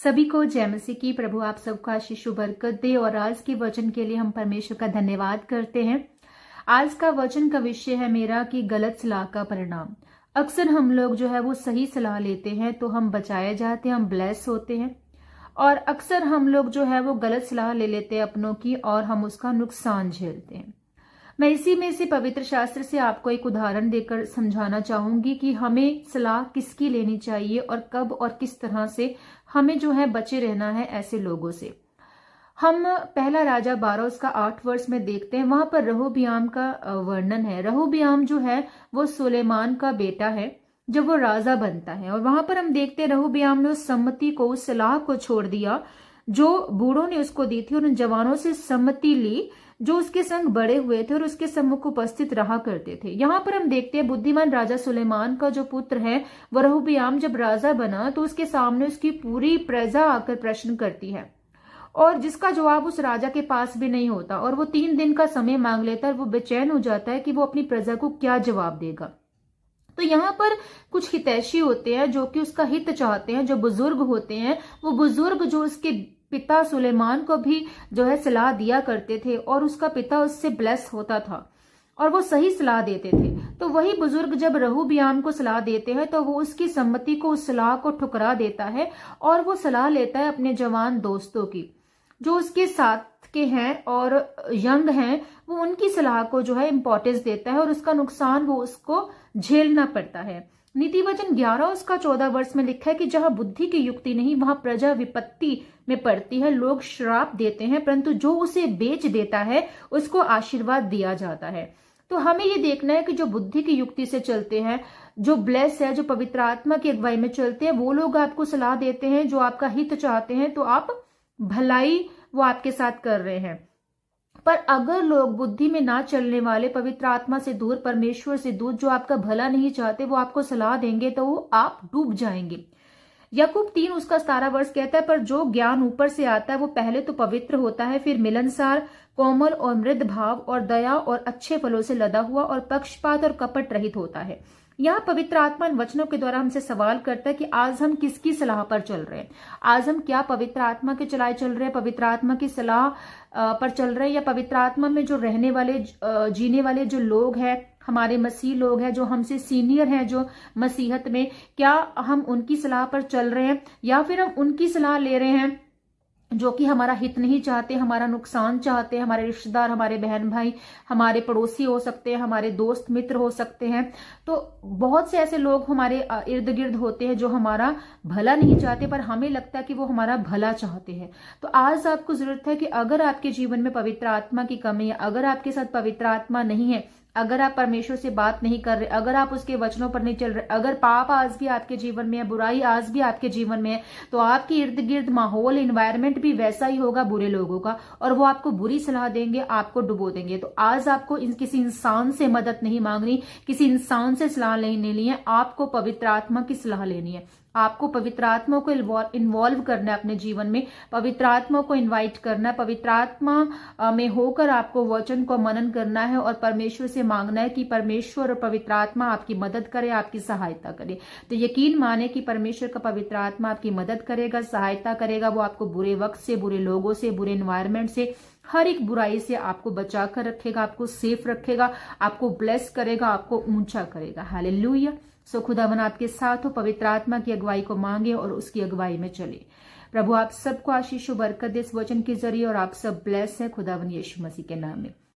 सभी को जय मसीह की। प्रभु आप सबको आशीष बरकत दे। और आज के वचन के लिए हम परमेश्वर का धन्यवाद करते हैं। आज का वचन का विषय है मेरा कि गलत सलाह का परिणाम। अक्सर हम लोग जो है वो सही सलाह लेते हैं तो हम बचाए जाते हैं, हम ब्लेस होते हैं। और अक्सर हम लोग जो है वो गलत सलाह ले लेते हैं अपनों की और हम उसका नुकसान झेलते हैं। मैं इसी में से पवित्र शास्त्र से आपको एक उदाहरण देकर समझाना चाहूंगी कि हमें सलाह किसकी लेनी चाहिए और कब और किस तरह से हमें जो है बचे रहना है ऐसे लोगों से। हम पहला राजा 12 उसका 8 वर्ष में देखते हैं, वहां पर रहोबियाम का वर्णन है। रहोबियाम जो है वो सुलेमान का बेटा है जब वो राजा बनता है। और वहां पर हम देखते हैं रहोबियाम ने उस सम्मति को, उस सलाह को छोड़ दिया जो बूढ़ों ने उसको दी थी और उन जवानों से सम्मति ली जो उसके संग बड़े हुए थे और उसके सम्मुख उपस्थित रहा करते थे। यहाँ पर हम देखते हैं बुद्धिमान राजा सुलेमान का जो पुत्र है वह रहोबियाम जब राजा बना तो उसके सामने उसकी पूरी प्रजा आकर प्रश्न करती है और जिसका जवाब उस राजा के पास भी नहीं होता। और वो 3 दिन का समय मांग लेता है। वो बेचैन हो जाता है कि वो अपनी प्रजा को क्या जवाब देगा। तो यहाँ पर कुछ हितैषी होते हैं जो कि उसका हित चाहते हैं, जो बुजुर्ग होते हैं। वो बुजुर्ग जो उसके पिता सुलेमान को भी जो है सलाह दिया करते थे और उसका पिता उससे ब्लेस होता था और वो सही सलाह देते थे। तो वही बुजुर्ग जब रहोबियाम को सलाह देते हैं तो वो उसकी सम्मति को, उस सलाह को ठुकरा देता है और वो सलाह लेता है अपने जवान दोस्तों की जो उसके साथ के हैं और यंग हैं। वो उनकी सलाह को जो है इंपॉर्टेंस देता है और उसका नुकसान वो उसको झेलना पड़ता है। नीति वचन 11 उसका 14 वर्ष में लिखा है कि जहां बुद्धि की युक्ति नहीं वहां प्रजा विपत्ति में पड़ती है। लोग श्राप देते हैं परंतु जो उसे बेच देता है उसको आशीर्वाद दिया जाता है। तो हमें ये देखना है कि जो बुद्धि की युक्ति से चलते हैं, जो ब्लेस है, जो पवित्र आत्मा की अगुवाई में चलते हैं, वो लोग आपको सलाह देते हैं, जो आपका हित चाहते हैं, तो आप भलाई वो आपके साथ कर रहे हैं। पर अगर लोग बुद्धि में ना चलने वाले, पवित्र आत्मा से दूर, परमेश्वर से दूर, जो आपका भला नहीं चाहते, वो आपको सलाह देंगे तो वो आप डूब जाएंगे। याकूब 3 उसका 17 वर्ष कहता है, पर जो ज्ञान ऊपर से आता है वो पहले तो पवित्र होता है, फिर मिलनसार, कोमल और मृद भाव और दया और अच्छे फलों से लदा हुआ और पक्षपात और कपट रहित होता है। यहाँ पवित्र आत्मा इन वचनों के द्वारा हमसे सवाल करता है कि आज हम किसकी सलाह पर चल रहे हैं। आज हम क्या पवित्र आत्मा के चलाए चल रहे हैं, पवित्र आत्मा की सलाह पर चल रहे हैं, या पवित्र आत्मा में जो रहने वाले, जीने वाले जो लोग हैं, हमारे मसीह लोग हैं, जो हमसे सीनियर हैं, जो मसीहत में, क्या हम उनकी सलाह पर चल रहे हैं या फिर हम उनकी सलाह ले रहे हैं जो कि हमारा हित नहीं चाहते, हमारा नुकसान चाहते हैं। हमारे रिश्तेदार, हमारे बहन भाई, हमारे पड़ोसी हो सकते हैं, हमारे दोस्त मित्र हो सकते हैं। तो बहुत से ऐसे लोग हमारे इर्द गिर्द होते हैं जो हमारा भला नहीं चाहते पर हमें लगता है कि वो हमारा भला चाहते हैं। तो आज आपको जरूरत है कि अगर आपके जीवन में पवित्र आत्मा की कमी है, अगर आपके साथ पवित्र आत्मा नहीं है, अगर आप परमेश्वर से बात नहीं कर रहे, अगर आप उसके वचनों पर नहीं चल रहे, अगर पाप आज भी आपके जीवन में है, बुराई आज भी आपके जीवन में है, तो आपके इर्द गिर्द माहौल, एनवायरनमेंट भी वैसा ही होगा बुरे लोगों का और वो आपको बुरी सलाह देंगे, आपको डुबो देंगे। तो आज आपको किसी इंसान से मदद नहीं मांगनी, किसी इंसान से सलाह नहीं लेनी है, आपको पवित्र आत्मा की सलाह लेनी है। आपको पवित्र आत्मा को इन्वॉल्व करना है अपने जीवन में, पवित्र आत्मा को इनवाइट करना है, पवित्र आत्मा में होकर आपको वचन को मनन करना है और परमेश्वर से मांगना है कि परमेश्वर और पवित्र आत्मा आपकी मदद करे, आपकी सहायता करे। तो यकीन माने कि परमेश्वर का पवित्र आत्मा आपकी मदद करेगा, सहायता करेगा। वो आपको बुरे वक्त से, बुरे लोगों से, बुरे एनवायरमेंट से, हर एक बुराई से आपको बचा कर रखेगा, आपको सेफ रखेगा, आपको ब्लेस करेगा, आपको ऊंचा करेगा। हालेलुया। सो खुदावन आपके साथ हो, पवित्र आत्मा की अगुवाई को मांगे और उसकी अगुवाई में चले। प्रभु आप सबको आशीष और बरकत दे इस वचन के जरिए और आप सब ब्लेस है खुदावन यीशु मसीह के नाम में।